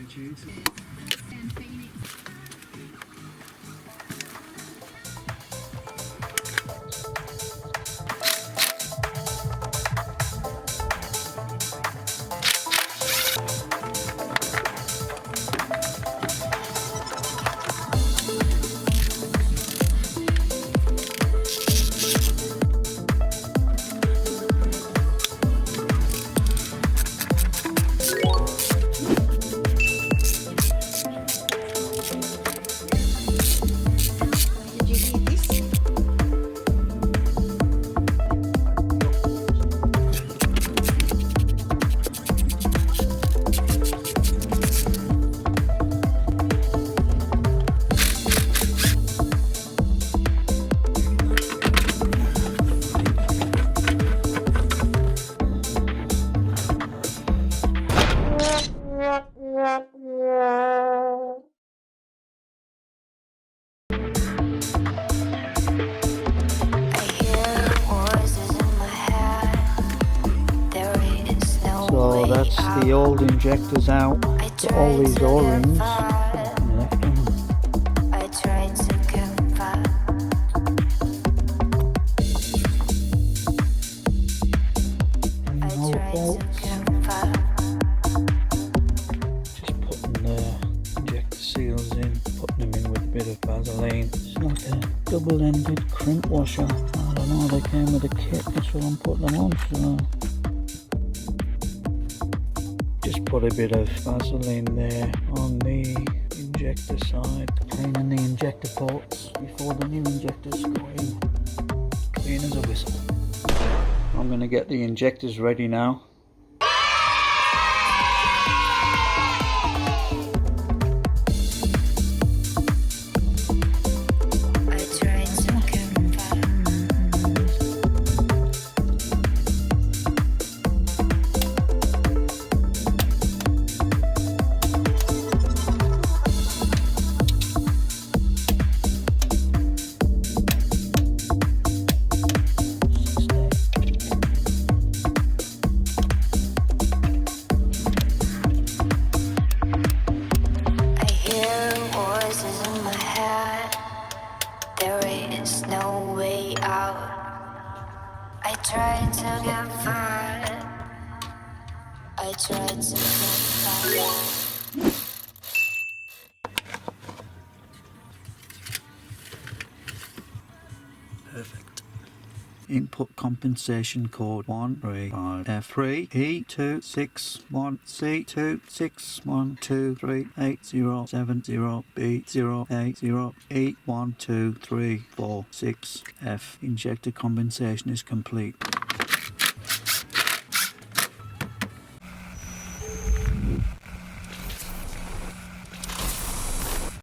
attitudes. So that's the old injectors out. Got all these O-rings. Just putting the injector seals in, putting them in with a bit of Vaseline. It's like a double-ended crimp washer. I don't know, they came with a kit, that's what I'm putting them on. So just put a bit of Vaseline there on the injector side, cleaning the injector ports before the new injectors go in. Clean as a whistle. I'm going to get the injectors ready now. I tried to get fired. I tried to get fired. Perfect. Input compensation code 135F3 E261C261238070B080E12346F. Injector compensation is complete.